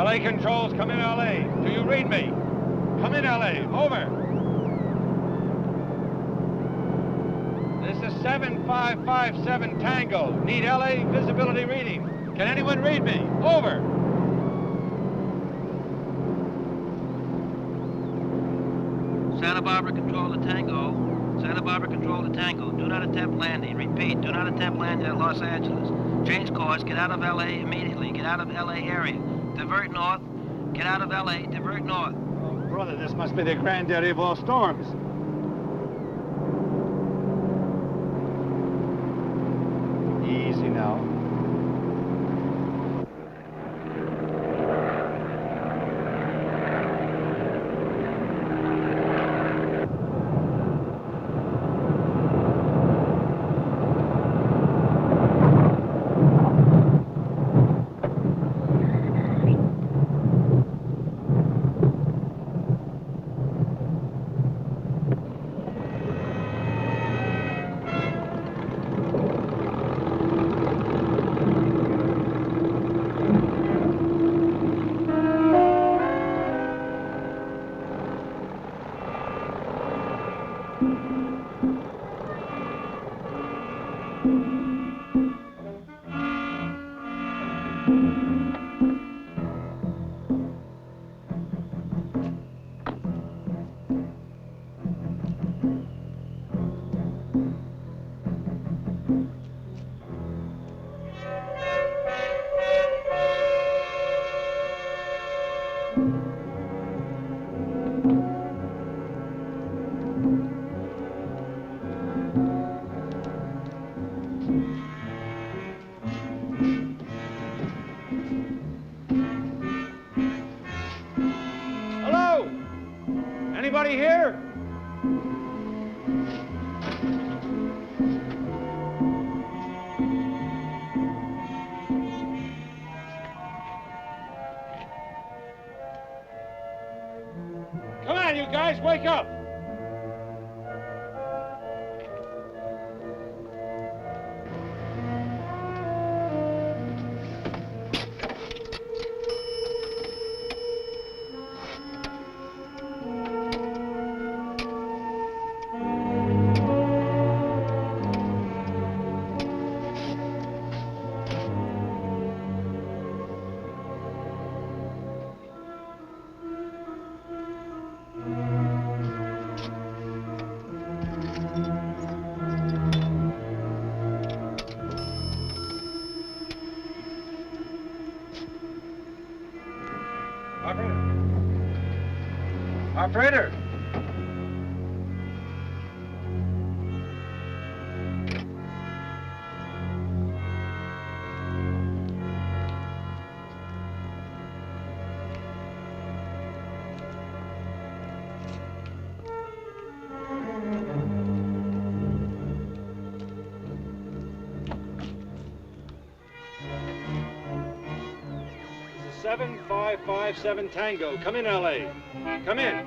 LA controls, come in LA. Do you read me? Come in LA, over. This is 7557 Tango. Need LA visibility reading. Can anyone read me? Over. Santa Barbara control to Tango. Santa Barbara control to Tango. Do not attempt landing. Repeat, do not attempt landing at Los Angeles. Change course, get out of LA immediately. Get out of LA area. Divert north. Get out of LA, divert north. Oh, brother, this must be the granddaddy of all storms. Easy now. Anybody here? Come on, you guys, wake up! Operator! This is 7557 Tango. Come in, LA. Come in.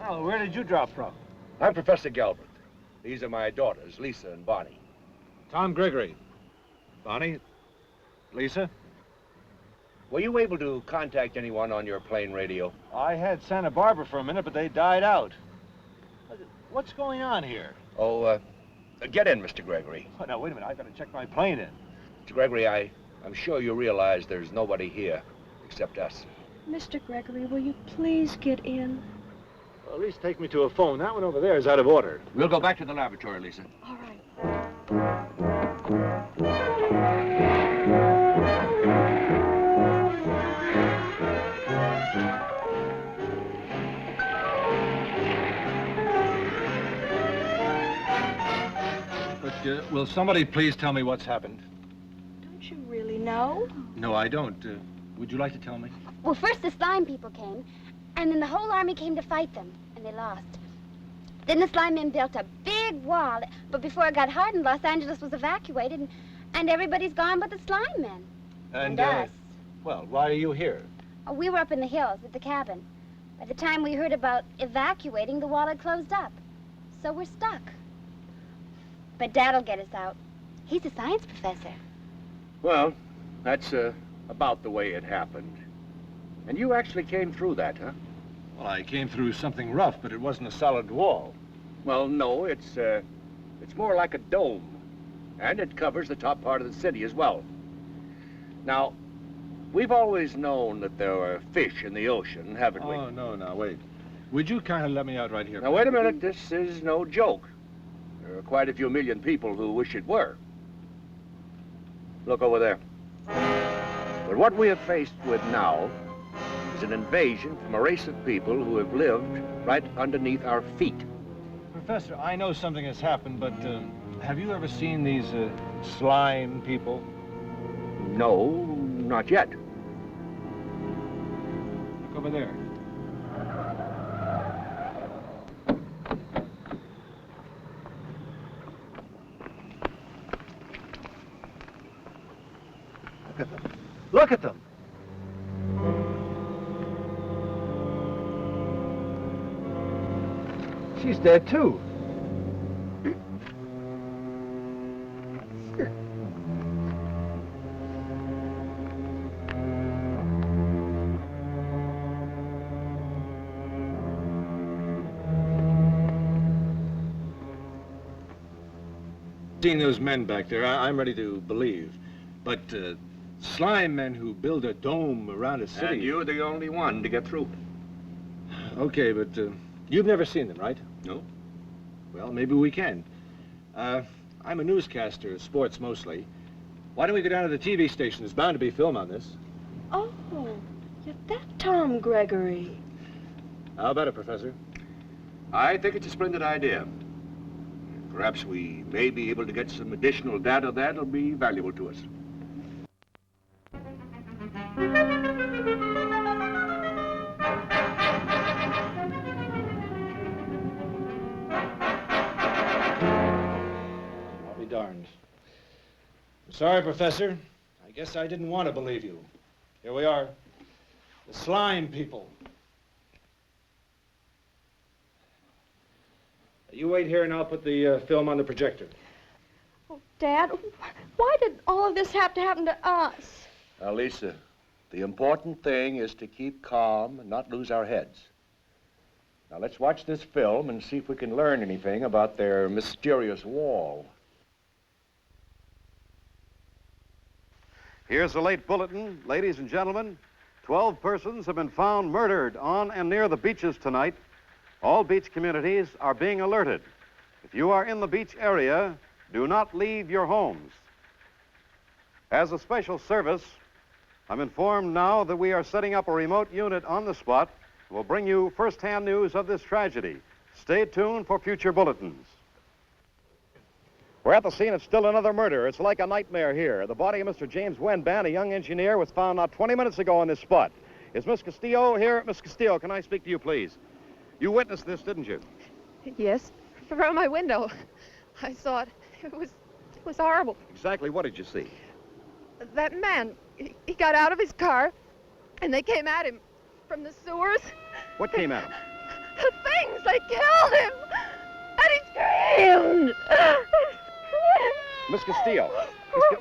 Oh, where did you drop from? I'm Professor Galbraith. These are my daughters, Lisa and Bonnie. Tom Gregory. Bonnie? Lisa? Were you able to contact anyone on your plane radio? I had Santa Barbara for a minute, but they died out. What's going on here? Oh, get in, Mr. Gregory. Oh, now, wait a minute. I've got to check my plane in. Mr. Gregory, I'm sure you realize there's nobody here except us. Mr. Gregory, will you please get in? Well, at least take me to a phone. That one over there is out of order. We'll go back to the laboratory, Lisa. All right. But will somebody please tell me what's happened? Don't you really know? No, I don't. Would you like to tell me? Well, first the slime people came, and then the whole army came to fight them, and they lost. Then the slime men built a big wall, but before it got hardened, Los Angeles was evacuated, and everybody's gone but the slime men. And us. Well, why are you here? Oh, we were up in the hills at the cabin. By the time we heard about evacuating, the wall had closed up. So we're stuck. But Dad'll get us out. He's a science professor. Well, that's about the way it happened. And you actually came through that, huh? Well, I came through something rough, but it wasn't a solid wall. Well, no, it's more like a dome. And it covers the top part of the city as well. Now, we've always known that there are fish in the ocean, haven't we? Oh, no, now, wait. Would you kind of let me out right here? Now, wait a minute. This is no joke. There are quite a few million people who wish it were. Look over there. But what we are faced with now is an invasion from a race of people who have lived right underneath our feet. Professor, I know something has happened, but have you ever seen these slime people? No, not yet. Look over there. Look at them. Look at them. She's dead, too. Seeing those men back there, I'm ready to believe. But slime men who build a dome around a city... And you're the only one to get through. Okay, but you've never seen them, right? No. Well, maybe we can. I'm a newscaster, sports mostly. Why don't we go down to the TV station? There's bound to be film on this. Oh, you're that Tom Gregory. How about it, Professor? I think it's a splendid idea. Perhaps we may be able to get some additional data that'll be valuable to us. I'll be darned. I'm sorry, Professor. I guess I didn't want to believe you. Here we are. The slime people. You wait here and I'll put the film on the projector. Oh, Dad, why did all of this have to happen to us? Now, Lisa, the important thing is to keep calm and not lose our heads. Now, let's watch this film and see if we can learn anything about their mysterious wall. Here's the late bulletin. Ladies and gentlemen, 12 persons have been found murdered on and near the beaches tonight. All beach communities are being alerted. If you are in the beach area, do not leave your homes. As a special service, I'm informed now that we are setting up a remote unit on the spot. We'll bring you first-hand news of this tragedy. Stay tuned for future bulletins. We're at the scene. It's still another murder. It's like a nightmare here. The body of Mr. James Wenban, a young engineer, was found not 20 minutes ago on this spot. Is Miss Castillo here? Miss Castillo, can I speak to you, please? You witnessed this, didn't you? Yes, from my window. I saw it. It was horrible. Exactly what did you see? That man, he got out of his car, and they came at him from the sewers. What came at him? The things, they killed him! And he screamed! Miss Castillo.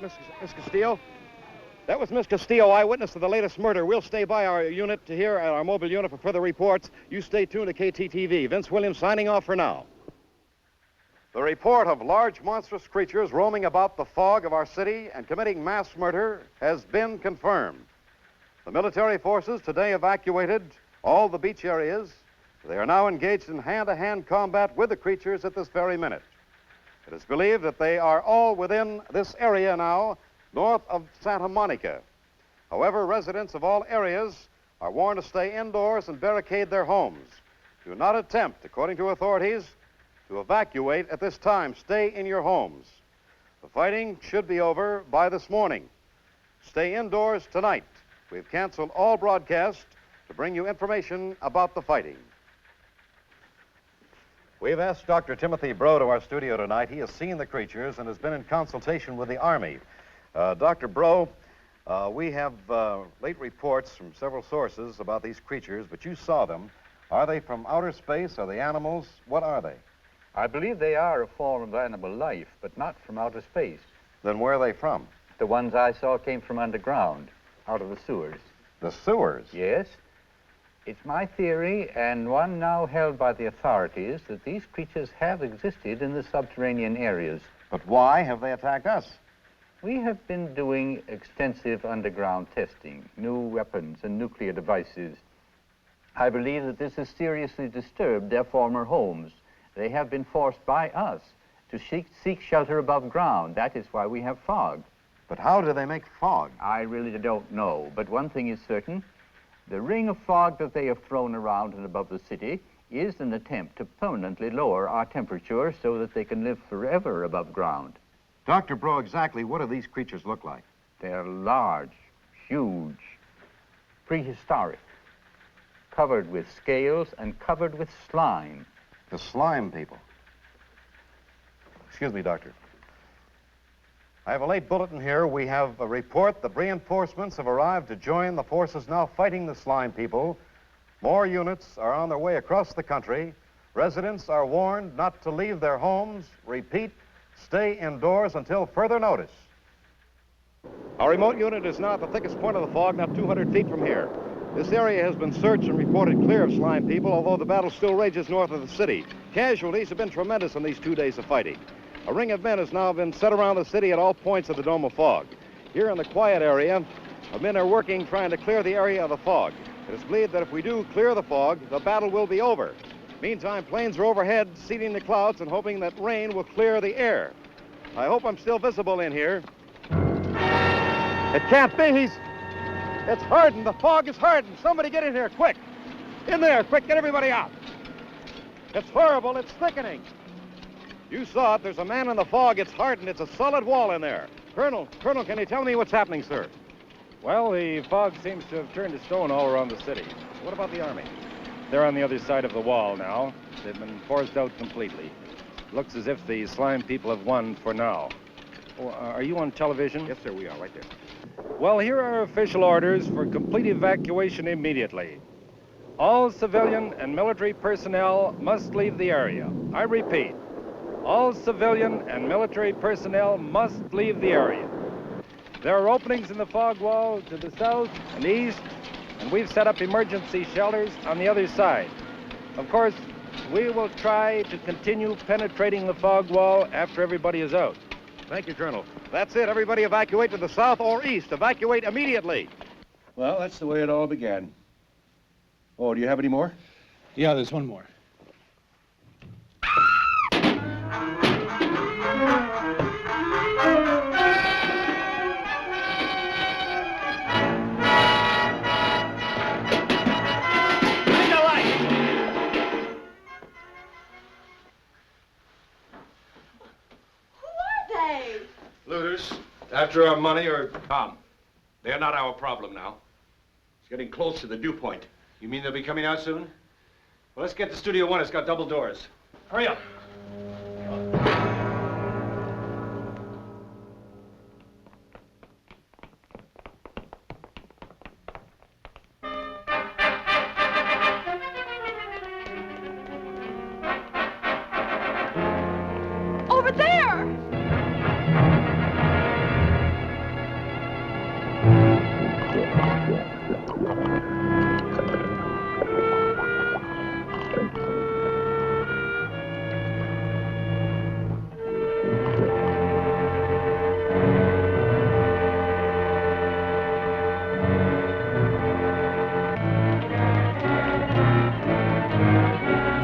Miss Castillo? That was Miss Castillo, eyewitness to the latest murder. We'll stay by our unit here at our mobile unit for further reports. You stay tuned to KTTV. Vince Williams signing off for now. The report of large monstrous creatures roaming about the fog of our city and committing mass murder has been confirmed. The military forces today evacuated all the beach areas. They are now engaged in hand-to-hand combat with the creatures at this very minute. It is believed that they are all within this area now, north of Santa Monica. However, residents of all areas are warned to stay indoors and barricade their homes. Do not attempt, according to authorities, to evacuate at this time. Stay in your homes. The fighting should be over by this morning. Stay indoors tonight. We've canceled all broadcasts to bring you information about the fighting. We've asked Dr. Timothy Breaux to our studio tonight. He has seen the creatures and has been in consultation with the Army. Dr. Breaux, we have late reports from several sources about these creatures, but you saw them. Are they from outer space? Are they animals? What are they? I believe they are a form of animal life, but not from outer space. Then where are they from? The ones I saw came from underground, out of the sewers. The sewers? Yes. It's my theory, and one now held by the authorities, that these creatures have existed in the subterranean areas. But why have they attacked us? We have been doing extensive underground testing, new weapons and nuclear devices. I believe that this has seriously disturbed their former homes. They have been forced by us to seek shelter above ground. That is why we have fog. But how do they make fog? I really don't know, but one thing is certain. The ring of fog that they have thrown around and above the city is an attempt to permanently lower our temperature so that they can live forever above ground. Dr. Bro, exactly what do these creatures look like? They're large, huge, prehistoric, covered with scales and covered with slime. The slime people. Excuse me, Doctor. I have a late bulletin here. We have a report that reinforcements have arrived to join the forces now fighting the slime people. More units are on their way across the country. Residents are warned not to leave their homes. Repeat, stay indoors until further notice. Our remote unit is now at the thickest point of the fog, not 200 feet from here. This area has been searched and reported clear of slime people, although the battle still rages north of the city. Casualties have been tremendous in these 2 days of fighting. A ring of men has now been set around the city at all points of the dome of fog. Here in the quiet area, the men are working trying to clear the area of the fog. It is believed that if we do clear the fog, the battle will be over. Meantime, planes are overhead, seeding the clouds and hoping that rain will clear the air. I hope I'm still visible in here. It can't be. It's hardened. The fog is hardened. Somebody get in here, quick. In there, quick, get everybody out. It's horrible. It's thickening. You saw it. There's a man in the fog. It's hardened. It's a solid wall in there. Colonel, can you tell me what's happening, sir? Well, the fog seems to have turned to stone all around the city. What about the Army? They're on the other side of the wall now. They've been forced out completely. Looks as if the slime people have won for now. Oh, are you on television? Yes, sir, we are, right there. Well, here are official orders for complete evacuation immediately. All civilian and military personnel must leave the area. I repeat, all civilian and military personnel must leave the area. There are openings in the fog wall to the south and east, and we've set up emergency shelters on the other side. Of course, we will try to continue penetrating the fog wall after everybody is out. Thank you, Colonel. That's it. Everybody evacuate to the south or east. Evacuate immediately. Well, that's the way it all began. Oh, do you have any more? Yeah, there's one more. Looters, after our money or... Tom, they're not our problem now. It's getting close to the dew point. You mean they'll be coming out soon? Well, let's get to Studio 1. It's got double doors. Hurry up. Over there!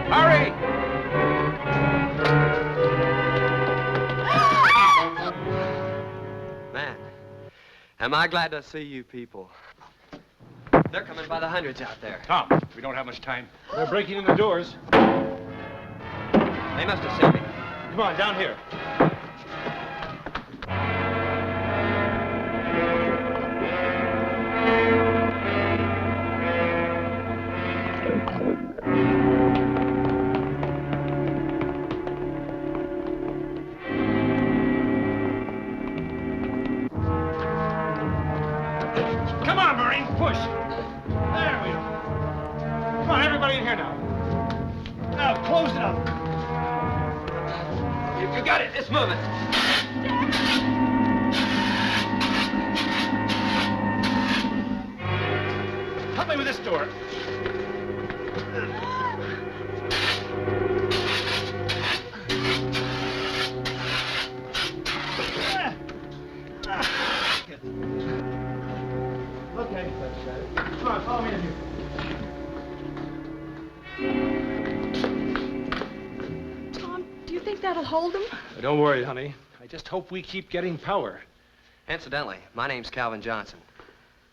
Hurry! Man, am I glad to see you people. They're coming by the hundreds out there. Tom, we don't have much time. They're breaking in the doors. They must have seen me. Come on, down here. Come on, Marine, push. There we go. Come on, everybody in here now. Let's move it. Help me with this door. Okay, come on, follow me in here. Tom, do you think that'll hold him? Don't worry, honey. I just hope we keep getting power. Incidentally, my name's Calvin Johnson.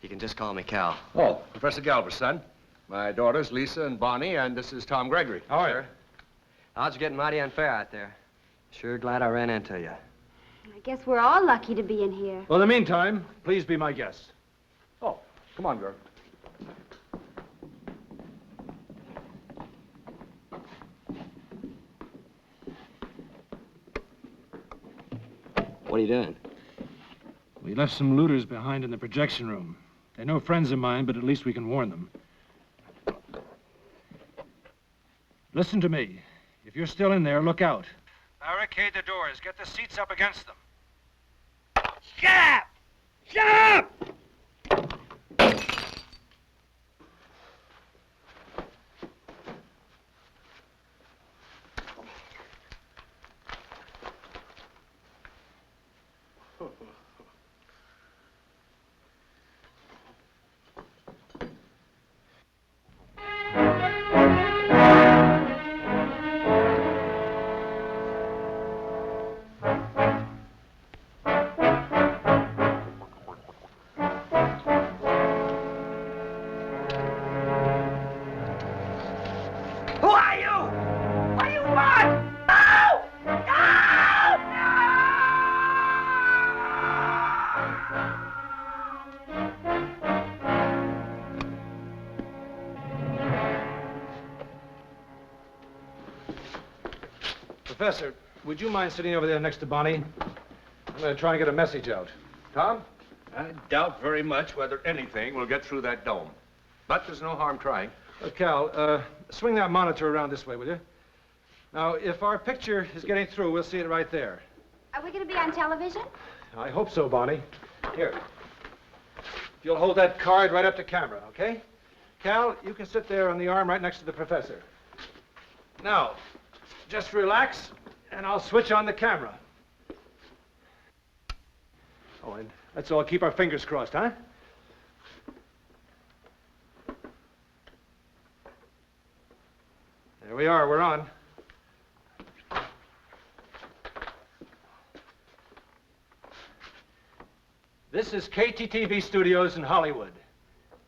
You can just call me Cal. Oh, Professor Galbraith's son. My daughters, Lisa and Bonnie, and this is Tom Gregory. How are you? Odds are getting mighty unfair out there. Sure glad I ran into you. I guess we're all lucky to be in here. Well, in the meantime, please be my guest. Oh, come on, girl. What are you doing? We left some looters behind in the projection room. They're no friends of mine, but at least we can warn them. Listen to me. If you're still in there, look out. Barricade the doors. Get the seats up against them. Shut up! Shut up! Professor, would you mind sitting over there next to Bonnie? I'm going to try and get a message out. Tom, I doubt very much whether anything will get through that dome. But there's no harm trying. Cal, swing that monitor around this way, will you? Now, if our picture is getting through, we'll see it right there. Are we going to be on television? I hope so, Bonnie. Here. If you'll hold that card right up to camera, okay? Cal, you can sit there on the arm right next to the professor. Now, just relax, and I'll switch on the camera. Oh, and let's all keep our fingers crossed, huh? There we are, we're on. This is KTTV Studios in Hollywood.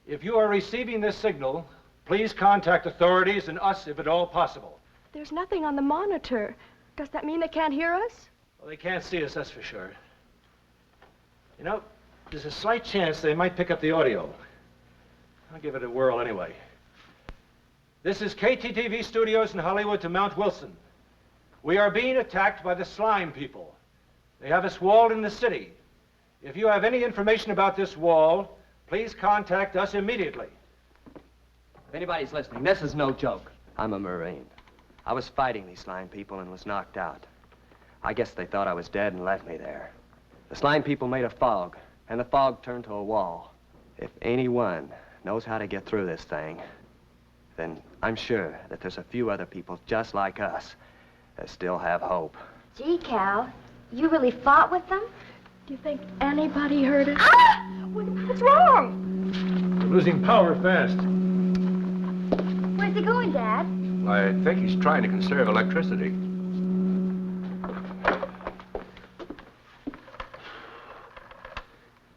If you are receiving this signal, please contact authorities and us if at all possible. There's nothing on the monitor. Does that mean they can't hear us? Well, they can't see us, that's for sure. You know, there's a slight chance they might pick up the audio. I'll give it a whirl anyway. This is KTTV Studios in Hollywood to Mount Wilson. We are being attacked by the slime people. They have us walled in the city. If you have any information about this wall, please contact us immediately. If anybody's listening, this is no joke. I'm a Marine. I was fighting these slime people and was knocked out. I guess they thought I was dead and left me there. The slime people made a fog, and the fog turned to a wall. If anyone knows how to get through this thing, then I'm sure that there's a few other people just like us that still have hope. Gee, Cal, you really fought with them? Do you think anybody heard us? Ah! What's wrong? We're losing power fast. Where's he going, Dad? I think he's trying to conserve electricity.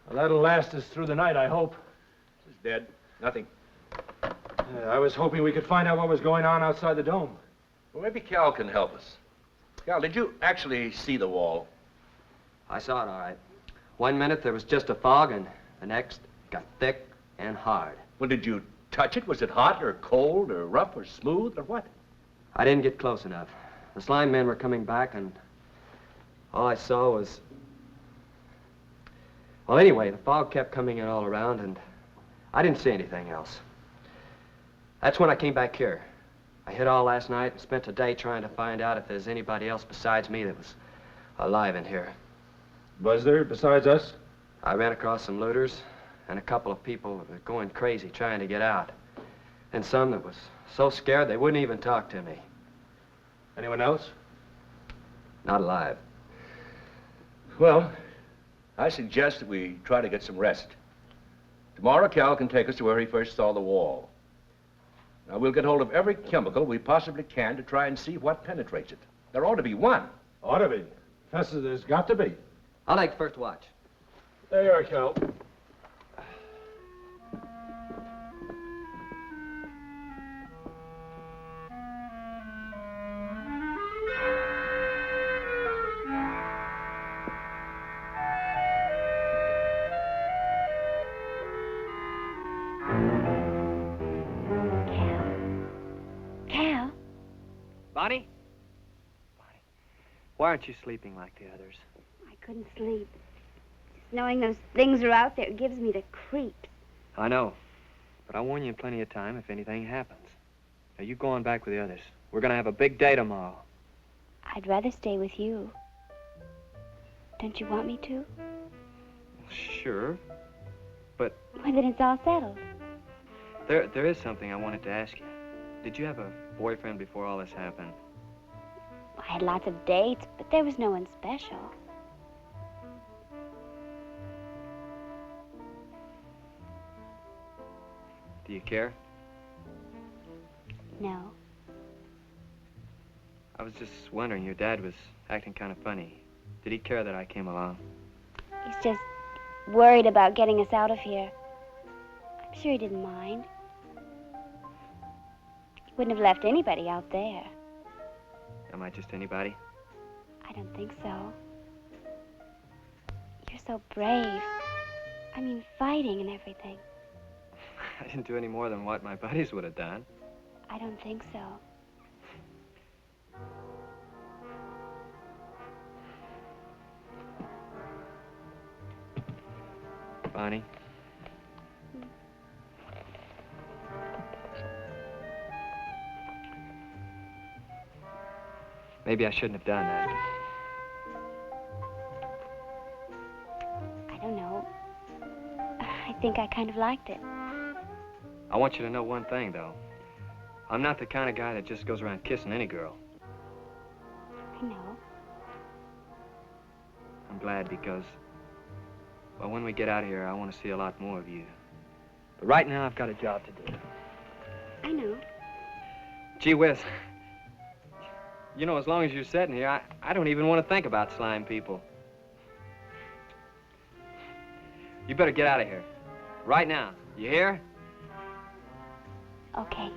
Well, that'll last us through the night, I hope. He's dead. Nothing. I was hoping we could find out what was going on outside the dome. Well, maybe Cal can help us. Cal, did you actually see the wall? I saw it all right. 1 minute there was just a fog, and the next it got thick and hard. Well, did you touch it? Was it hot or cold or rough or smooth or what? I didn't get close enough. The slime men were coming back, and all I saw was... Well, anyway, the fog kept coming in all around, and I didn't see anything else. That's when I came back here. I hid all last night and spent a day trying to find out if there's anybody else besides me that was alive in here. Was there, besides us? I ran across some looters and a couple of people that were going crazy trying to get out. And some that was so scared they wouldn't even talk to me. Anyone else? Not alive. Well, I suggest that we try to get some rest. Tomorrow, Cal can take us to where he first saw the wall. Now, we'll get hold of every chemical we possibly can to try and see what penetrates it. There ought to be one. Ought to be. Professor, there's got to be. I'll take first watch. There you are, Cal. Cal? Bonnie? Bonnie, why aren't you sleeping like the others? I couldn't sleep. Just knowing those things are out there gives me the creeps. I know, but I'll warn you in plenty of time if anything happens. Now, you go on back with the others. We're gonna have a big day tomorrow. I'd rather stay with you. Don't you want me to? Sure, but Well, then it's all settled. there is something I wanted to ask you. Did you have a boyfriend before all this happened? I had lots of dates, but there was no one special. Do you care? No. I was just wondering, your dad was acting kind of funny. Did he care that I came along? He's just worried about getting us out of here. I'm sure he didn't mind. He wouldn't have left anybody out there. Am I just anybody? I don't think so. You're so brave. I mean, fighting and everything. I didn't do any more than what my buddies would have done. I don't think so. Bonnie? Maybe I shouldn't have done that. I don't know. I think I kind of liked it. I want you to know one thing, though. I'm not the kind of guy that just goes around kissing any girl. I know. I'm glad because, well, when we get out of here, I want to see a lot more of you. But right now, I've got a job to do. I know. Gee whiz. You know, as long as you're sitting here, I don't even want to think about slime people. You better get out of here. Right now. You hear? Okay.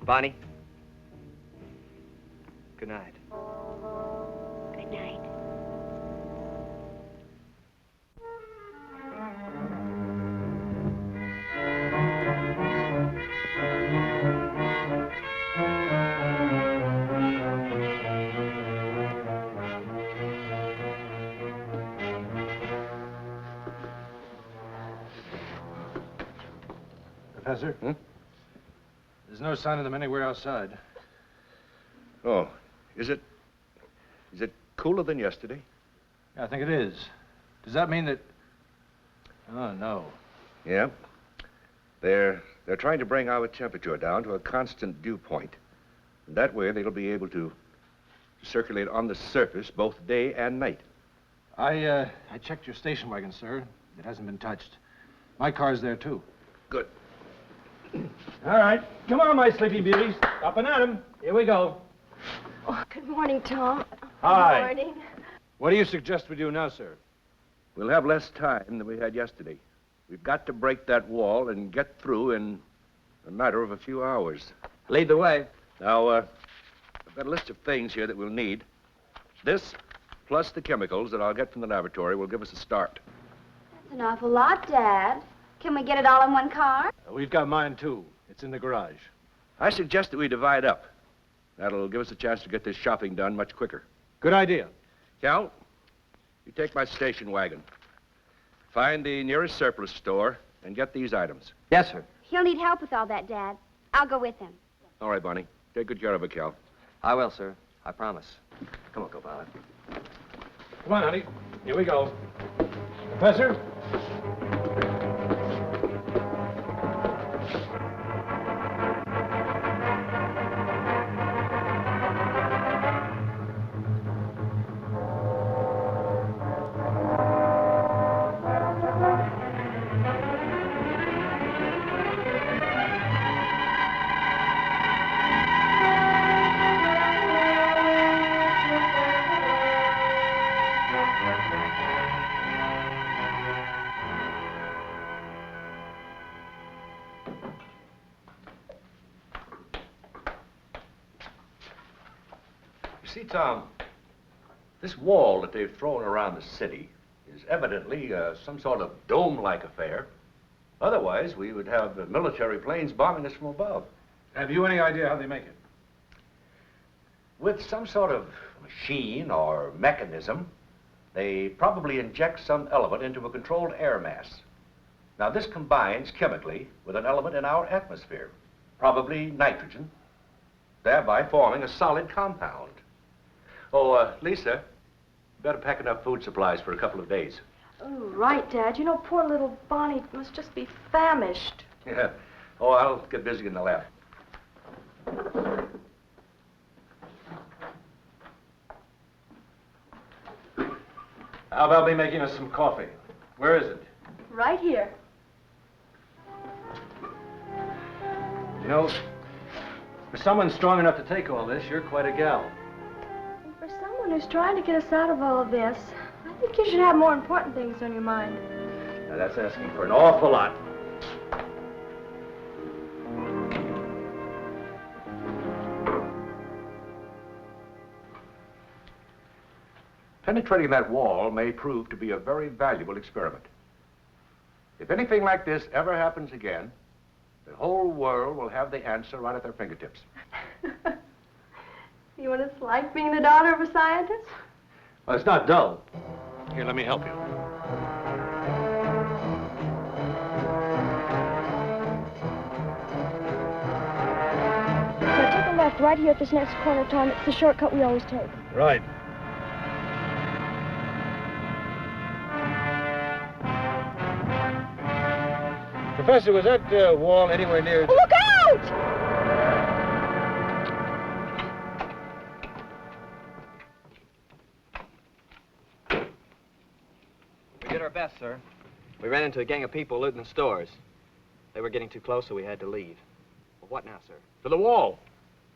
Bonnie? Good night. Good night. Professor? There's no sign of them anywhere outside. Oh, is it cooler than yesterday? Yeah, I think it is. Does that mean that... Oh, no. Yeah. They're trying to bring our temperature down to a constant dew point. And that way they'll be able to circulate on the surface both day and night. I checked your station wagon, sir. It hasn't been touched. My car's there, too. Good. All right. Come on, my sleepy beauties. Up and at 'em. Here we go. Oh, good morning, Tom. Hi. Good morning. What do you suggest we do now, sir? We'll have less time than we had yesterday. We've got to break that wall and get through in a matter of a few hours. Lead the way. Now, I've got a list of things here that we'll need. This, plus the chemicals that I'll get from the laboratory, will give us a start. That's an awful lot, Dad. Can we get it all in one car? We've got mine, too. It's in the garage. I suggest that we divide up. That'll give us a chance to get this shopping done much quicker. Good idea. Cal, you take my station wagon. Find the nearest surplus store and get these items. Yes, sir. He'll need help with all that, Dad. I'll go with him. All right, Bonnie. Take good care of her, Cal. I will, sir. I promise. Come on, co-pilot. Come on, honey. Here we go. Professor? See, Tom, this wall that they've thrown around the city is evidently some sort of dome-like affair. Otherwise, we would have military planes bombing us from above. Have you any idea how they make it? With some sort of machine or mechanism, they probably inject some element into a controlled air mass. Now, this combines chemically with an element in our atmosphere, probably nitrogen, thereby forming a solid compound. Oh, Lisa, you better pack enough food supplies for a couple of days. Oh, right, Dad. You know, poor little Bonnie must just be famished. Yeah. Oh, I'll get busy in the lab. How about me making us some coffee? Where is it? Right here. You know, for someone strong enough to take all this, you're quite a gal. And for someone who's trying to get us out of all of this, I think you should have more important things on your mind. Now, that's asking for an awful lot. Penetrating that wall may prove to be a very valuable experiment. If anything like this ever happens again, the whole world will have the answer right at their fingertips. You want us like being the daughter of a scientist? Well, it's not dull. Here, let me help you. Now take a left right here at this next corner, Tom. It's the shortcut we always take. Right. Professor, was that wall anywhere near... Oh, look out! We did our best, sir. We ran into a gang of people looting the stores. They were getting too close, so we had to leave. Well, what now, sir? To the wall.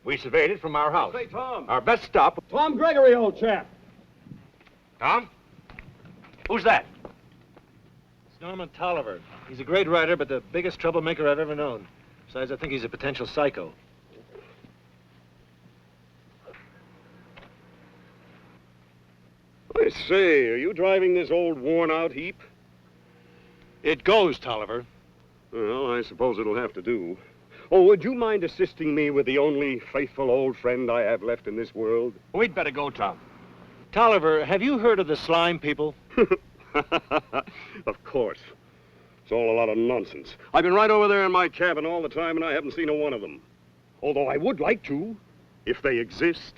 We surveyed it from our house. Say, Tom. Our best stop... Tom Gregory, old chap. Tom? Who's that? It's Norman Tolliver. He's a great writer, but the biggest troublemaker I've ever known. Besides, I think he's a potential psycho. I say, are you driving this old worn-out heap? It goes, Tolliver. Well, I suppose it'll have to do. Oh, would you mind assisting me with the only faithful old friend I have left in this world? We'd better go, Tom. Tolliver, have you heard of the slime people? Of course. It's all a lot of nonsense. I've been right over there in my cabin all the time, and I haven't seen a one of them. Although I would like to, if they exist.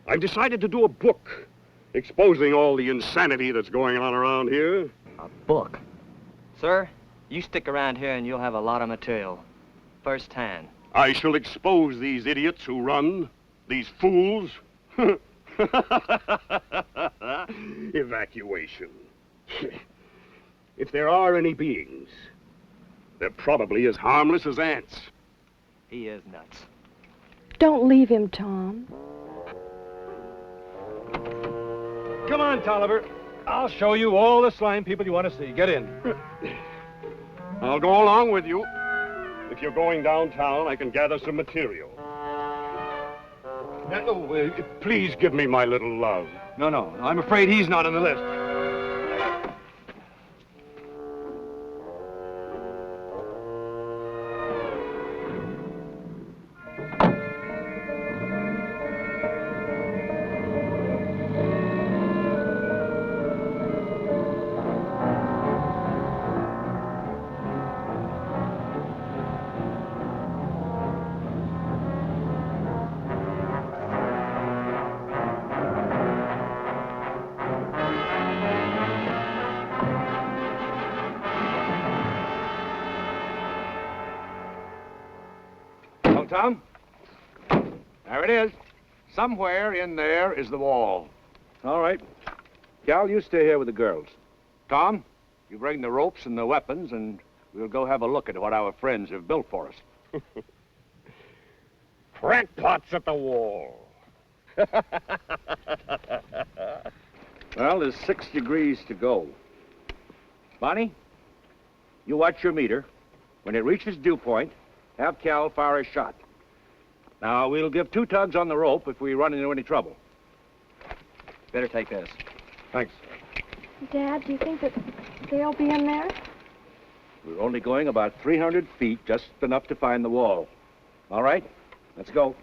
I've decided to do a book exposing all the insanity that's going on around here. A book? Sir, you stick around here and you'll have a lot of material. First hand. I shall expose these idiots who run, these fools. Evacuation. If there are any beings, they're probably as harmless as ants. He is nuts. Don't leave him, Tom. Come on, Tolliver. I'll show you all the slime people you want to see. Get in. I'll go along with you. If you're going downtown, I can gather some material. Now, please give me my little love. No. I'm afraid he's not on the list. on, Tom. There it is. Somewhere in there is the wall. All right. Cal, you stay here with the girls. Tom, you bring the ropes and the weapons, and we'll go have a look at what our friends have built for us. Crackpots at the wall. Well, there's 6 degrees to go. Bonnie, you watch your meter. When it reaches dew point, have Cal fire a shot. Now, we'll give 2 tugs on the rope if we run into any trouble. Better take this. Thanks. Dad, do you think that they'll be in there? We're only going about 300 feet, just enough to find the wall. All right? Let's go.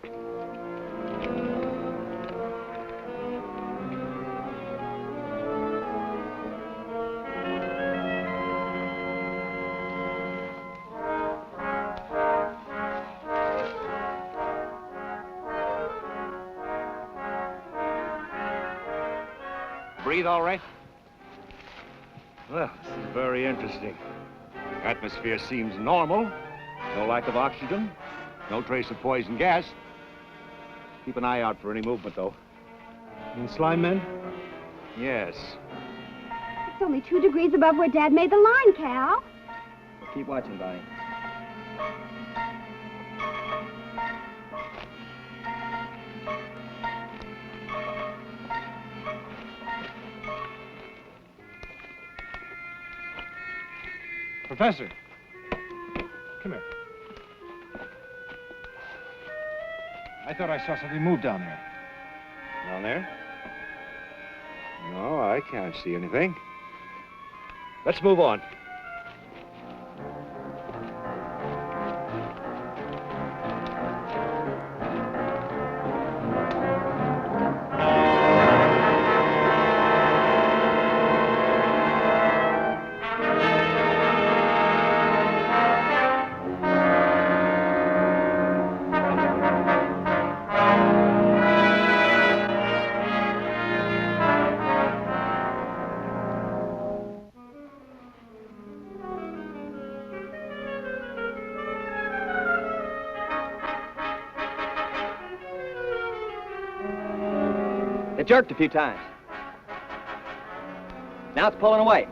Breathe all right? Well, this is very interesting. Atmosphere seems normal. No lack of oxygen. No trace of poison gas. Keep an eye out for any movement, though. And slime men? Yes. It's only 2 degrees above where Dad made the line, Cal. Well, keep watching, Bonnie. Professor, come here. I thought I saw something move down there. Down there? No, I can't see anything. Let's move on. It jerked a few times. Now it's pulling away.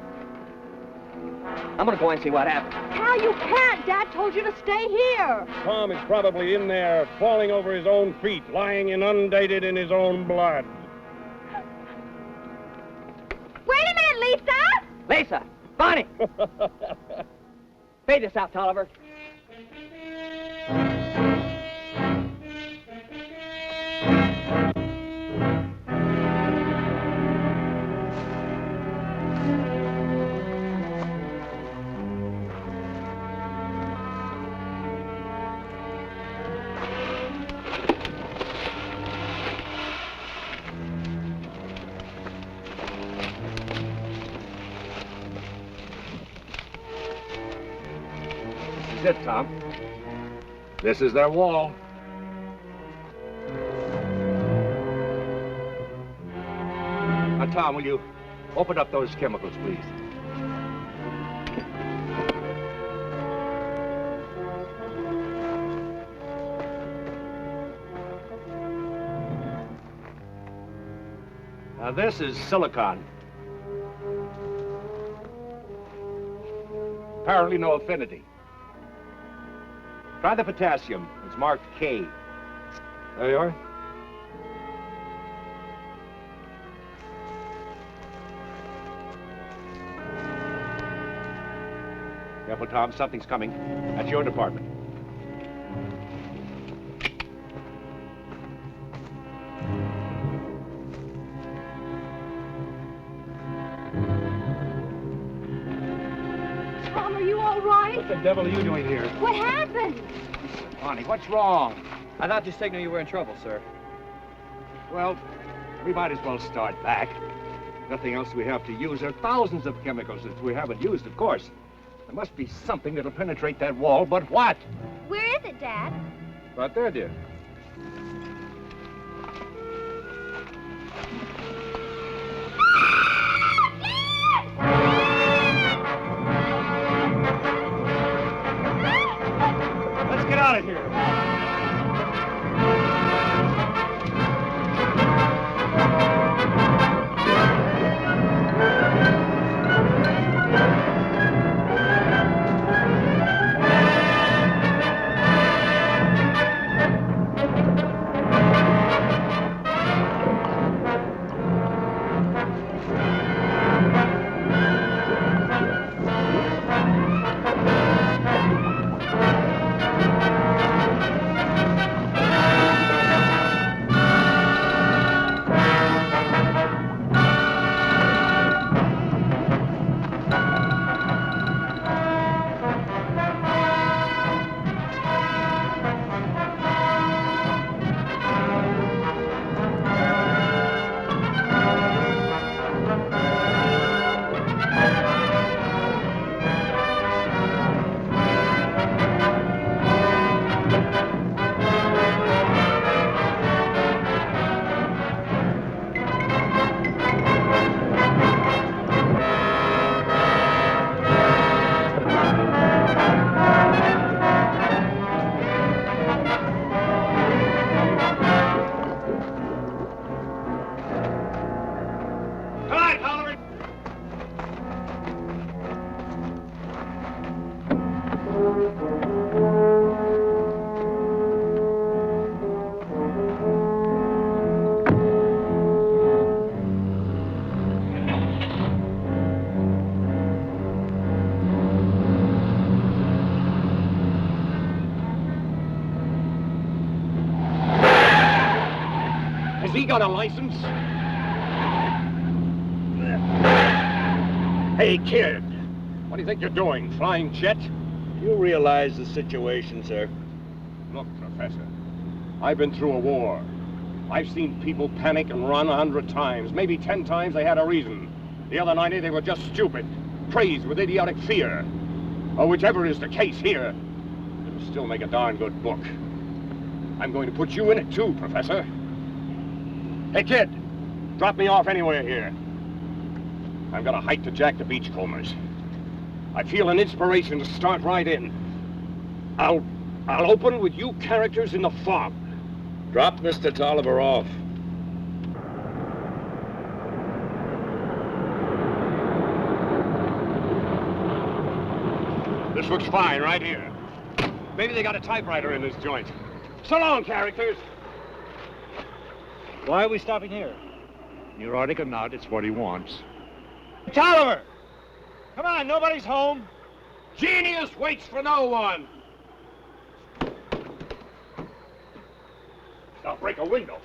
I'm gonna go and see what happened. Cal, you can't. Dad told you to stay here. Tom is probably in there, falling over his own feet, lying inundated in his own blood. Wait a minute, Lisa! Lisa! Bonnie! Fade this out, Tolliver. This is it, Tom. This is their wall. Now, Tom, will you open up those chemicals, please? Now, this is silicon. Apparently no affinity. Try the potassium. It's marked K. There you are. Careful, Tom. Something's coming. That's your department. Tom, are you all right? What the devil are you doing here? What happened? Bonnie, what's wrong? I thought you signaled you were in trouble, sir. Well, we might as well start back. Nothing else we have to use. There are thousands of chemicals that we haven't used, of course. There must be something that'll penetrate that wall, but what? Where is it, Dad? Right there, dear. Let's get out of here. Has he got a license? Hey, kid. What do you think you're doing? Flying jet? You realize the situation, sir. Look, Professor, I've been through a war. I've seen people panic and run 100 times. Maybe 10 times they had a reason. The other 90, they were just stupid, crazed with idiotic fear. Or whichever is the case here, it'll still make a darn good book. I'm going to put you in it too, Professor. Hey, kid, drop me off anywhere here. I've got a hike to jack the beachcombers. I feel an inspiration to start right in. I'll open with you characters in the fog. Drop Mr. Tolliver off. This looks fine right here. Maybe they got a typewriter in this joint. So long, characters. Why are we stopping here? Neurotic or not, it's what he wants. Tolliver! Come on, nobody's home. Genius waits for no one. I'll break a window.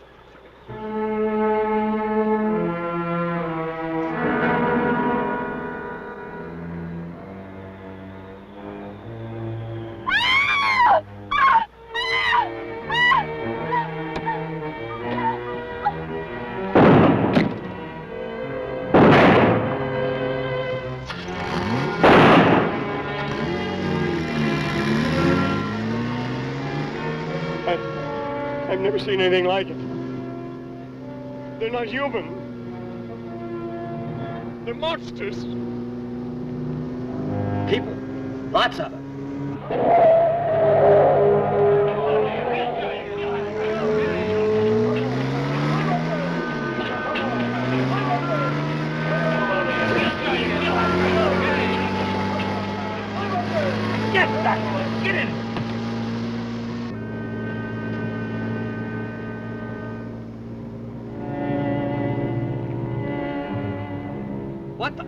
I've never seen anything like it. They're not human. They're monsters. People. Lots of them. Get back! Get in! What the?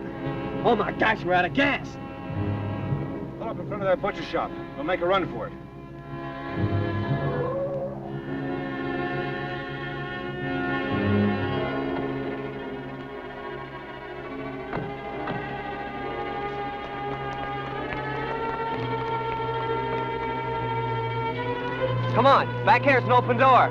Oh my gosh, we're out of gas. Pull up in front of that butcher shop. We'll make a run for it. Come on, back here's an open door.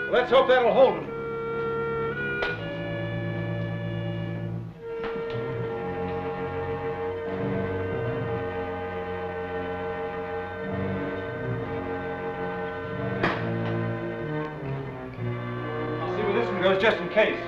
Let's hope that'll hold him. I'll see where this one goes just in case.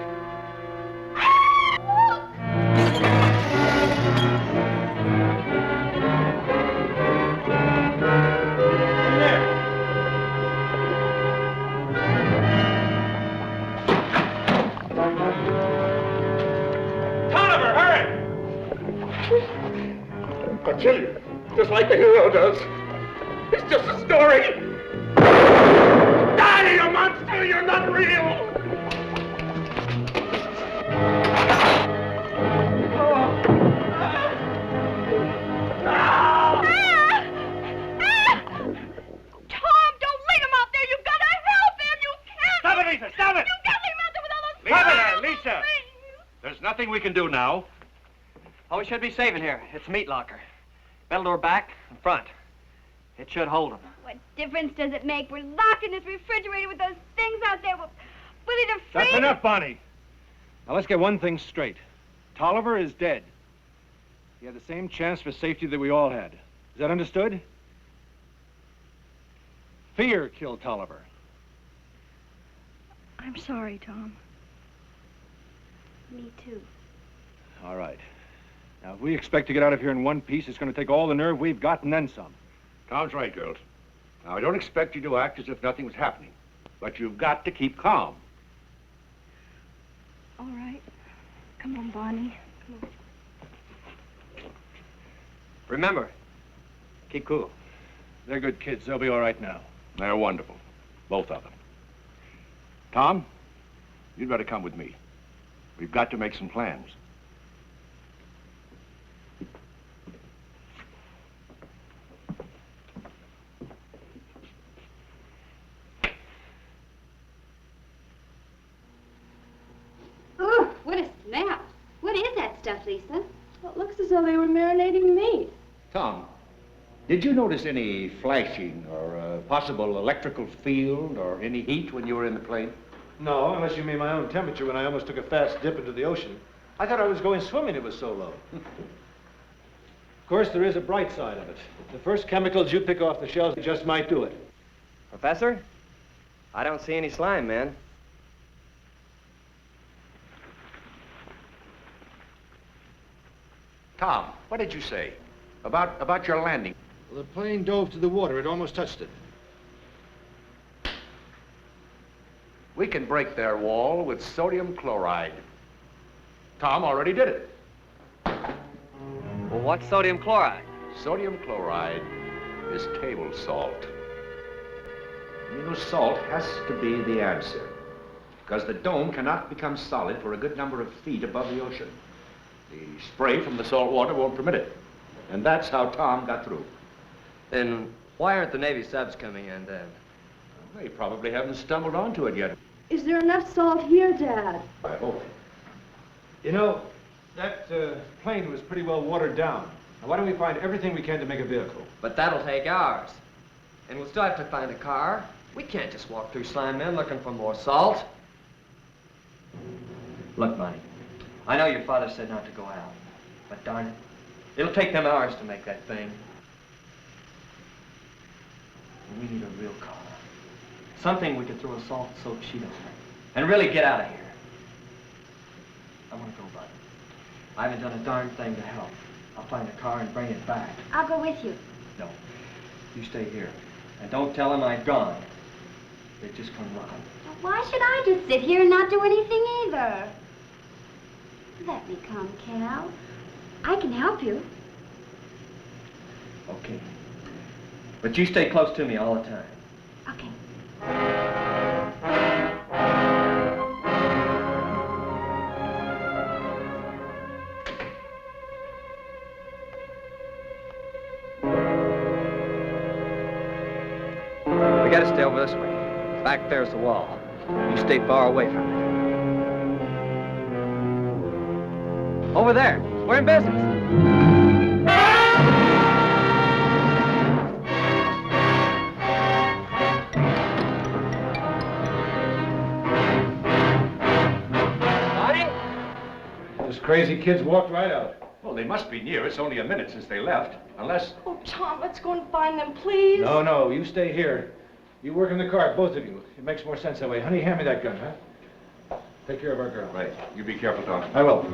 I'll kill you, just like the hero does. It's just a story. Die, you monster! You're not real! Tom, don't leave him out there. You've got to help him. You can't. Stop it, Lisa! Stop it! You can't leave him out there with all those... Stop it, Lisa! There's nothing we can do now. Oh, we should be safe in here. It's a meat locker. Metal door back and front. It should hold them. What difference does it make? We're locked in this refrigerator with those things out there. Will it have That's enough, Bonnie. Now let's get one thing straight. Tolliver is dead. He had the same chance for safety that we all had. Is that understood? Fear killed Tolliver. I'm sorry, Tom. Me too. All right. Now, if we expect to get out of here in one piece, it's going to take all the nerve we've got and then some. Tom's right, girls. Now, I don't expect you to act as if nothing was happening, but you've got to keep calm. All right. Come on, Bonnie. Come on. Remember, keep cool. They're good kids. They'll be all right now. They're wonderful, both of them. Tom, you'd better come with me. We've got to make some plans. Ooh, what a snap. What is that stuff, Lisa? Well, it looks as though they were marinating meat. Tom, did you notice any flashing or a possible electrical field or any heat when you were in the plane? No, unless you mean my own temperature when I almost took a fast dip into the ocean. I thought I was going swimming, it was so low. Of course, there is a bright side of it. The first chemicals you pick off the shelves just might do it. Professor, I don't see any slime, man. Tom, what did you say about your landing? Well, the plane dove to the water. It almost touched it. We can break their wall with sodium chloride. Tom already did it. Well, what's sodium chloride? Sodium chloride is table salt. You know, salt has to be the answer, because the dome cannot become solid for a good number of feet above the ocean. The spray from the salt water won't permit it. And that's how Tom got through. Then why aren't the Navy subs coming in then? Well, they probably haven't stumbled onto it yet. Is there enough salt here, Dad? I hope. You know, that plane was pretty well watered down. Now, why don't we find everything we can to make a vehicle? But that'll take hours. And we'll still have to find a car. We can't just walk through Slime Men looking for more salt. Look, Monty, I know your father said not to go out, but darn it, it'll take them hours to make that thing. We need a real car. Something we could throw a salt-soaked sheet on and really get out of here. I want to go, Bud. I haven't done a darn thing to help. I'll find a car and bring it back. I'll go with you. No, you stay here. And don't tell them I've gone. They just come running. Why should I just sit here and not do anything either? Let me come, Cal. I can help you. Okay. But you stay close to me all the time. Okay. We gotta stay over this way. Back there's the wall. You stay far away from it. Over there. We're in business. Those crazy kids walked right out. Well, they must be near. It's only a minute since they left. Unless... Oh, Tom, let's go and find them, please. No, you stay here. You work in the car, both of you. It makes more sense that way. Honey, hand me that gun, huh? Take care of our girl. Right. You be careful, Tom. I will.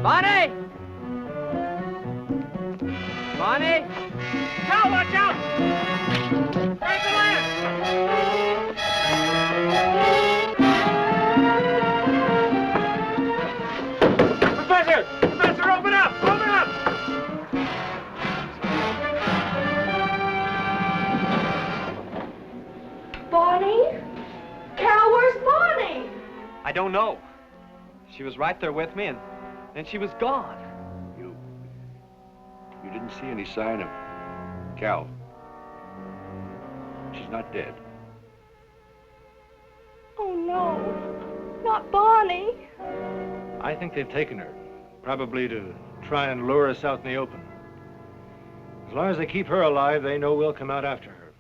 Bonnie! Bonnie! No, watch out! Where's the lamp? Professor, open up! Open up! Bonnie? Cal, where's Bonnie? I don't know. She was right there with me, and then she was gone. You didn't see any sign of Cal. She's not dead. Oh, no. Not Bonnie. I think they've taken her. Probably to try and lure us out in the open. As long as they keep her alive, they know we'll come out after her.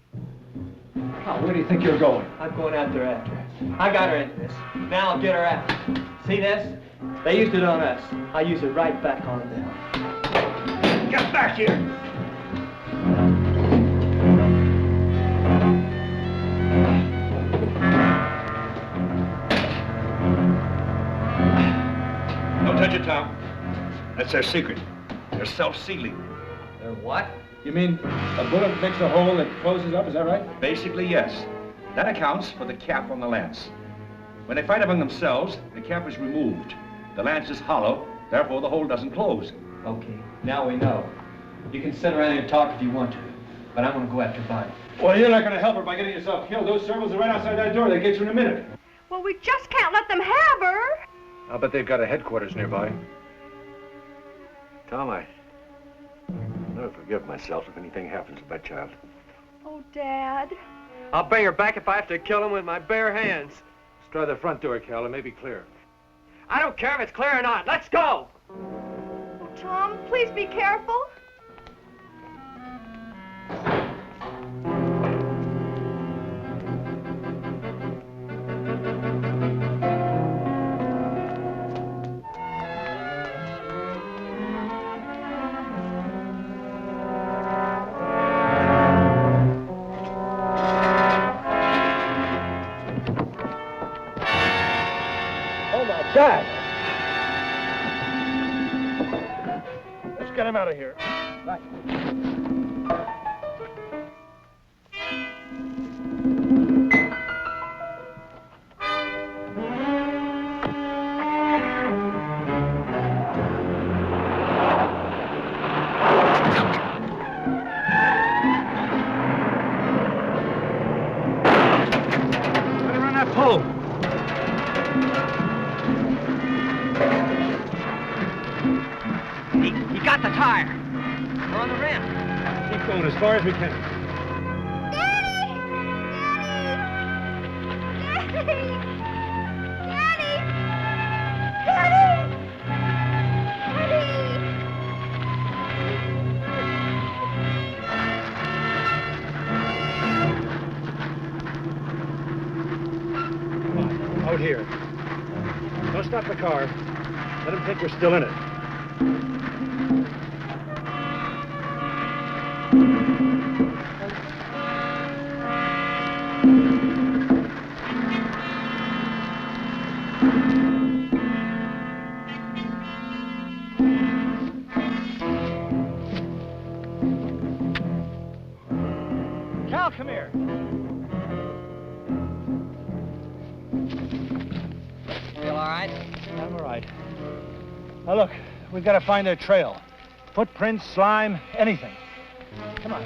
Oh, where do you think you're going? I'm going out there after her. I got her into this. Now I'll get her out. See this? They used it on us. I use it right back on them. Get back here! Don't touch it, Tom. That's their secret. They're self-sealing. They're what? You mean a bullet makes a hole that closes up, is that right? Basically, yes. That accounts for the cap on the lance. When they fight among themselves, the cap is removed. The lance is hollow, therefore the hole doesn't close. Okay, now we know. You can sit around and talk if you want to, but I'm going to go after Bonnie. Well, you're not going to help her by getting yourself killed. Those servants are right outside that door. They get you in a minute. Well, we just can't let them have her. I'll bet they've got a headquarters nearby. Tom, I'll never forgive myself if anything happens to that child. Oh, Dad. I'll bring her back if I have to kill him with my bare hands. Let's try the front door, Cal. It may be clear. I don't care if it's clear or not. Let's go! Oh, Tom, please be careful. Dad! Let's get him out of here. Right. Better run that pole. He got the tire. We're on the rim. Keep going as far as we can. Daddy! Daddy! Daddy! Daddy! Come on, out here. Don't stop the car. Let him think we're still in it. Cal, come here. Feel all right? I'm all right. Now look, we've got to find their trail. Footprints, slime, anything. Come on.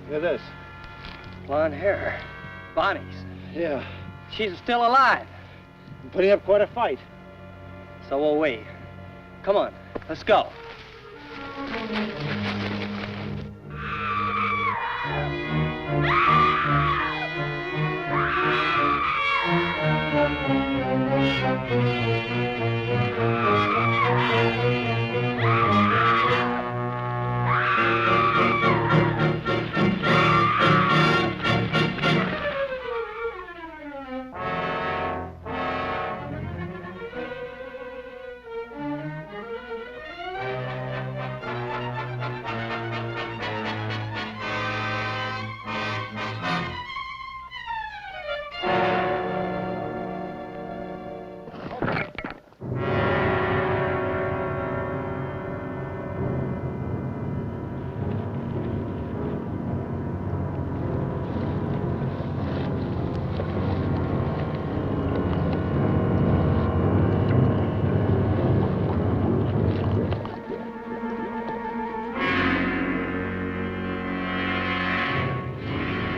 Look at this. Blonde hair. Bonnie's. Yeah. She's still alive. I'm putting up quite a fight. So will we. Come on, let's go.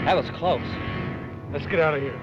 That was close. Let's get out of here.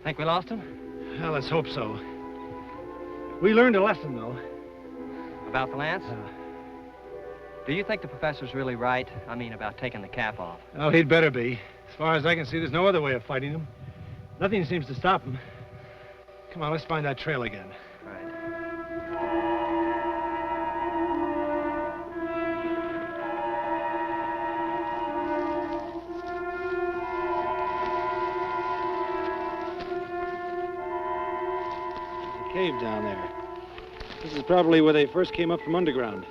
Think we lost him? Well, let's hope so. We learned a lesson, though. About the lance? Do you think the professor's really right? I mean, about taking the cap off. Well, he'd better be. As far as I can see, there's no other way of fighting him. Nothing seems to stop him. Come on, let's find that trail again. Cave down there. This is probably where they first came up from underground.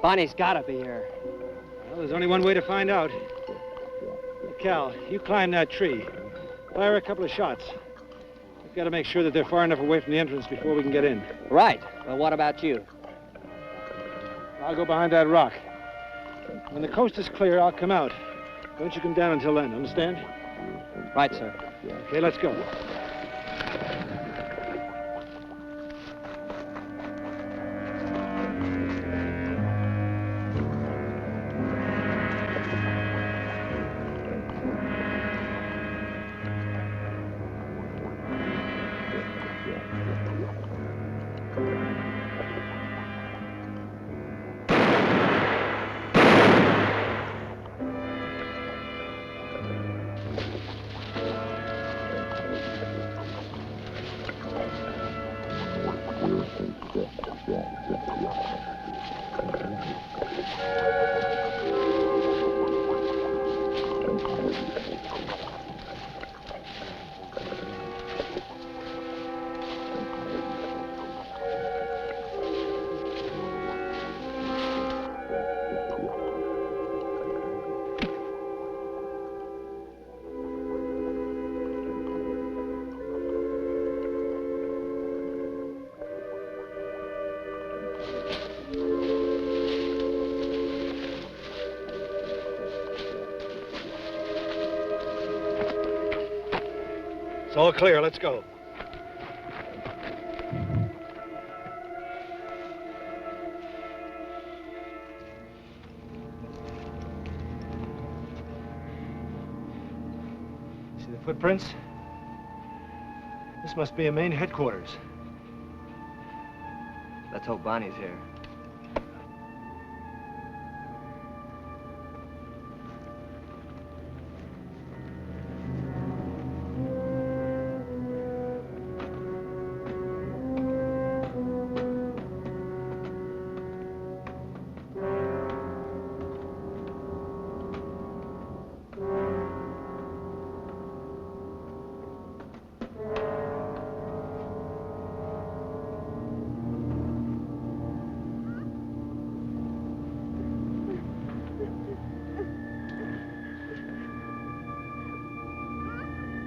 Bonnie's gotta be here. Well, there's only one way to find out. Cal, you climb that tree. Fire a couple of shots. We've got to make sure that they're far enough away from the entrance before we can get in. Right. Well, what about you? I'll go behind that rock. When the coast is clear, I'll come out. Don't you come down until then, understand? Right, sir. Okay, let's go. It's all clear. Let's go. See the footprints? This must be a main headquarters. Let's hope Bonnie's here.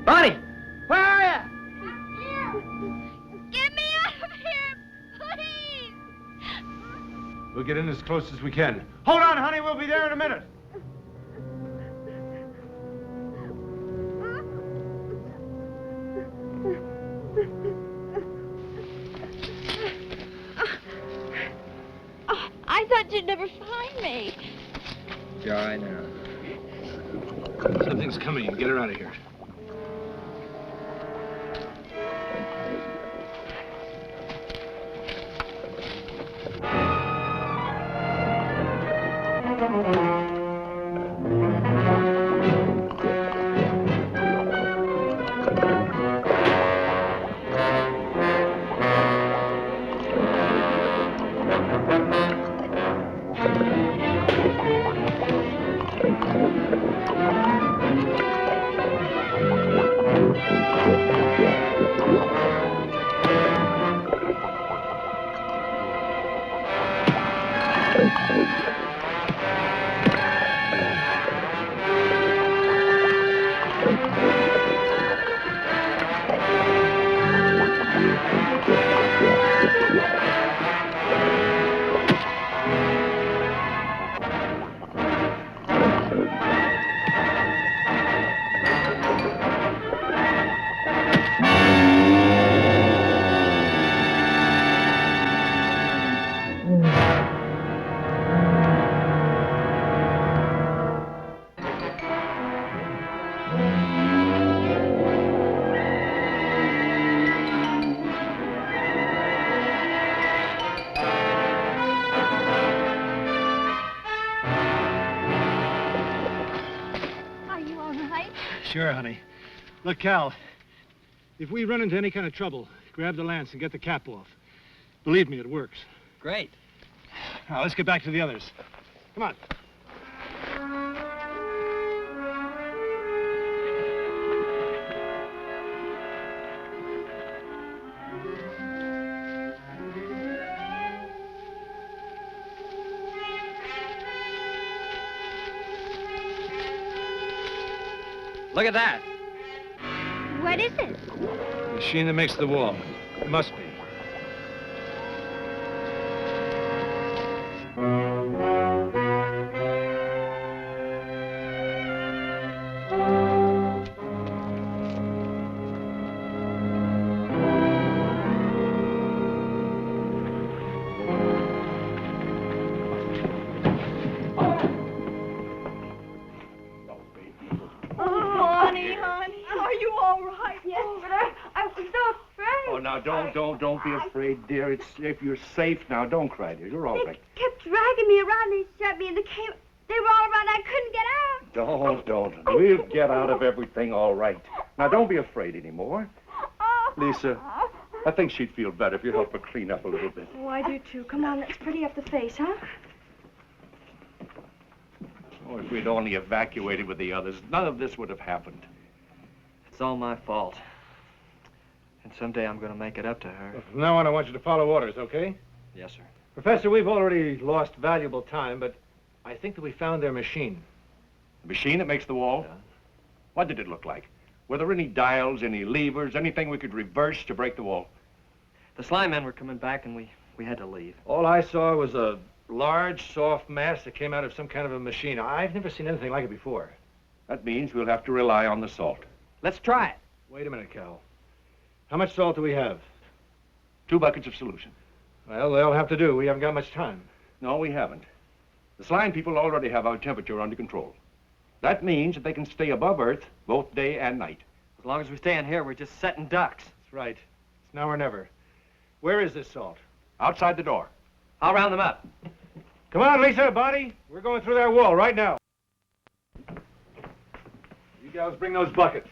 Bonnie! Where are you? Get me out of here, please! We'll get in as close as we can. Hold on, honey. We'll be there in a minute. Yeah, I know. Something's coming. Get her out of here. Sure, honey. Look, Cal, if we run into any kind of trouble, grab the lance and get the cap off. Believe me, it works. Great. Now, let's get back to the others. Come on. Look at that. What is it? The machine that makes the wall. It must be. Don't be afraid, dear. If you're safe now, don't cry, dear. You're all right. They kept dragging me around. They shut me in the cave. They were all around. I couldn't get out. Don't. We'll get out of everything all right. Now, don't be afraid anymore. Lisa, I think she'd feel better if you help her clean up a little bit. Oh, I do, too. Come on, let's pretty up the face, huh? Oh, if we'd only evacuated with the others, none of this would have happened. It's all my fault. And someday I'm going to make it up to her. Well, from now on, I want you to follow orders, okay? Yes, sir. Professor, we've already lost valuable time, but I think that we found their machine. The machine that makes the wall? Yeah. What did it look like? Were there any dials, any levers, anything we could reverse to break the wall? The slime men were coming back, and we had to leave. All I saw was a large, soft mass that came out of some kind of a machine. I've never seen anything like it before. That means we'll have to rely on the salt. Let's try it. Wait a minute, Cal. How much salt do we have? 2 buckets of solution. Well, they'll have to do. We haven't got much time. No, we haven't. The slime people already have our temperature under control. That means that they can stay above Earth both day and night. As long as we stay in here, we're just setting ducks. That's right. It's now or never. Where is this salt? Outside the door. I'll round them up. Come on, Lisa, Bonnie. We're going through that wall right now. You gals bring those buckets.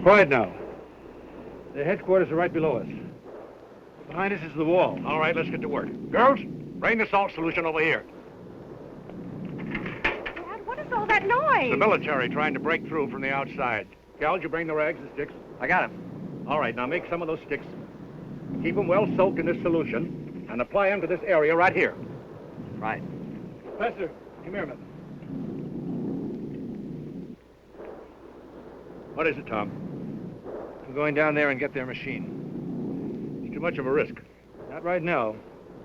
Quiet now. The headquarters are right below us. Behind us is the wall. All right, let's get to work. Girls, bring the salt solution over here. Dad, what is all that noise? The military trying to break through from the outside. Cal, did you bring the rags and sticks? I got him. All right, now make some of those sticks. Keep them well soaked in this solution and apply them to this area right here. Right. Professor, come here a minute. What is it, Tom? I'm going down there and get their machine. It's too much of a risk. Not right now.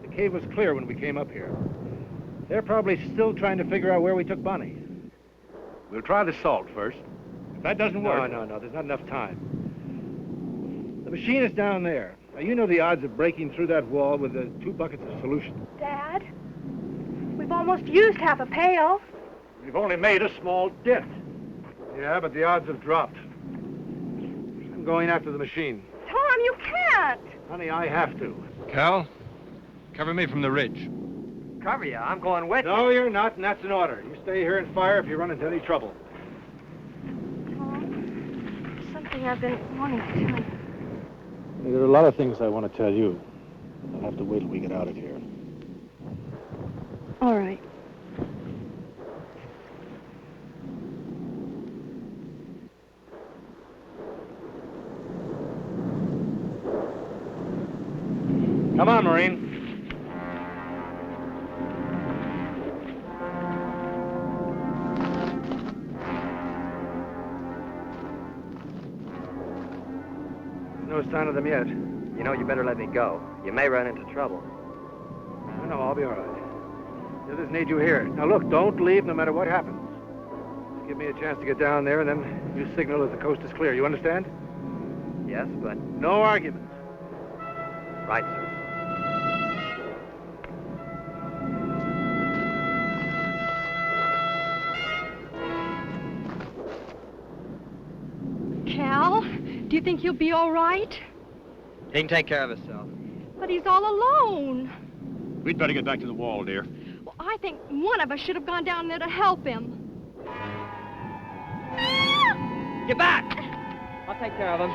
The cave was clear when we came up here. They're probably still trying to figure out where we took Bonnie. We'll try the salt first. If that doesn't work... No. There's not enough time. The machine is down there. Now, you know the odds of breaking through that wall with the 2 buckets of solution. Dad, we've almost used half a pail. We've only made a small dent. Yeah, but the odds have dropped. I'm going after the machine. Tom, you can't. Honey, I have to. Cal, cover me from the ridge. Cover you. I'm going with No, you're not, and that's an order. You stay here and fire if you run into any trouble. Tom, something I've been wanting to tell you. There are a lot of things I want to tell you. I'll have to wait till we get out of here. All right. Come on, Marine. No sign of them yet. You know, you better let me go. You may run into trouble. No, I'll be all right. The others need you here. Now, look, don't leave no matter what happens. Just give me a chance to get down there, and then you signal that the coast is clear. You understand? Yes, but... No arguments. Right, sir. Cal, do you think he'll be all right? He can take care of himself. But he's all alone. We'd better get back to the wall, dear. Well, I think one of us should have gone down there to help him. Get back! I'll take care of him.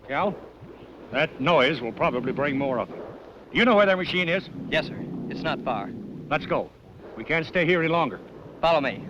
Cal, that noise will probably bring more of them. Do you know where their machine is? Yes, sir. It's not far. Let's go. We can't stay here any longer. Follow me.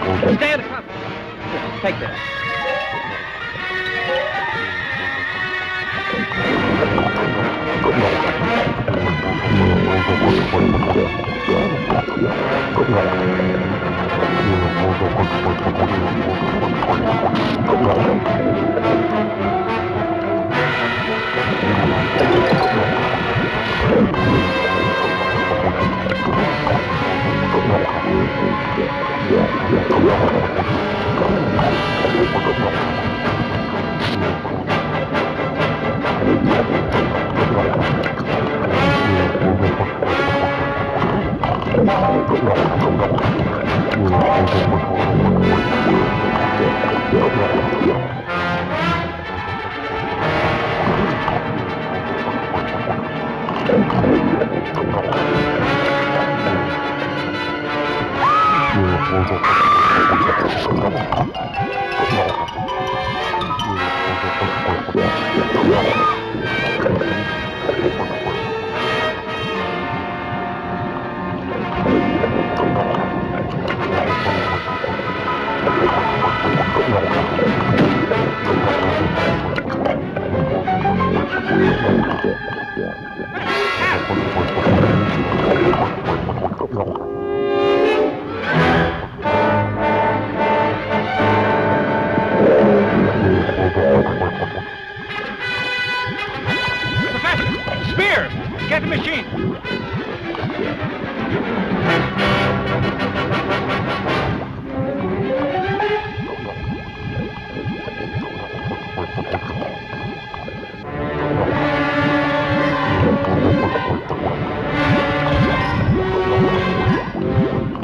Stand up. Here, take that.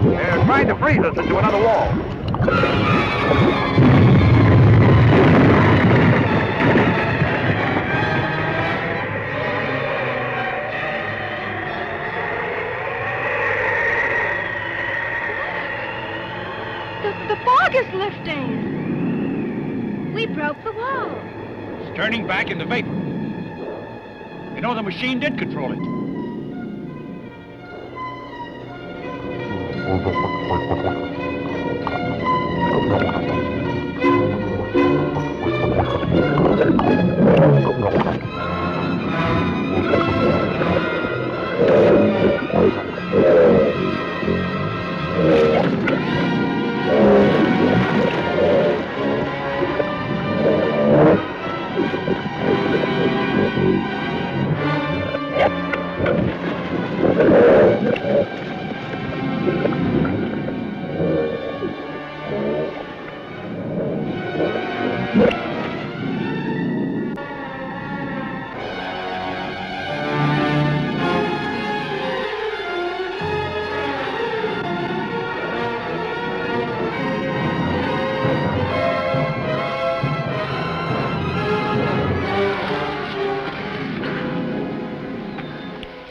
They're trying to freeze us into another wall. The fog is lifting. We broke the wall. It's turning back into vapor. You know, the machine did control it.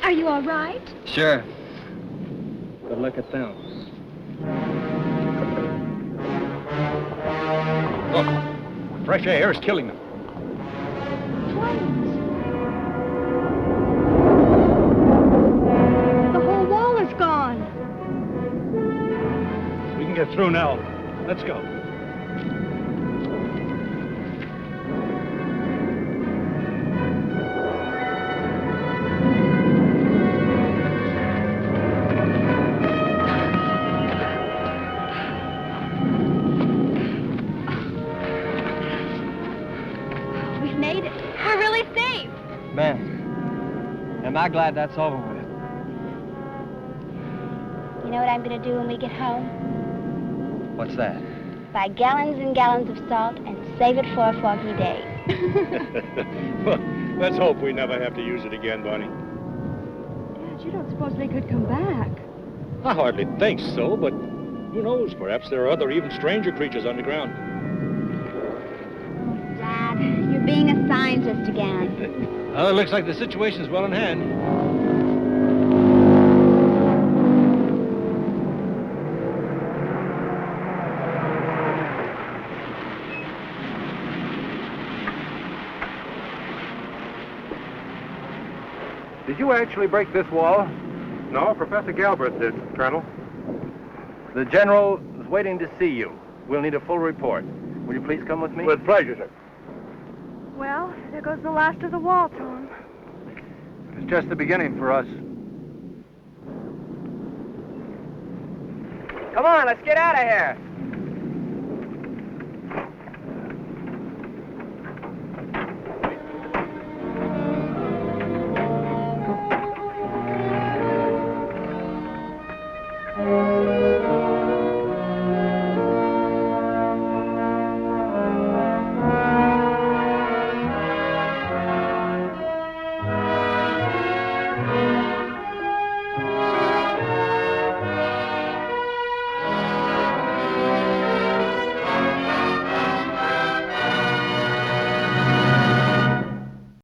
Are you all right? Sure. But look at them. Look, fresh air is killing them. Flames. The whole wall is gone. We can get through now. Let's go. We've made it. We're really safe. Man, am I glad that's over with. You know what I'm going to do when we get home? What's that? Buy gallons and gallons of salt and save it for a foggy day. Well, let's hope we never have to use it again, Bonnie. Dad, you don't suppose they could come back? I hardly think so, but who knows? Perhaps there are other, even stranger creatures underground. Dad, you're being a scientist again. Well, it looks like the situation's well in hand. Did you actually break this wall? No, Professor Galbraith did, Colonel. The general is waiting to see you. We'll need a full report. Will you please come with me? With pleasure, sir. Well, there goes the last of the wall to him. It's just the beginning for us. Come on, let's get out of here.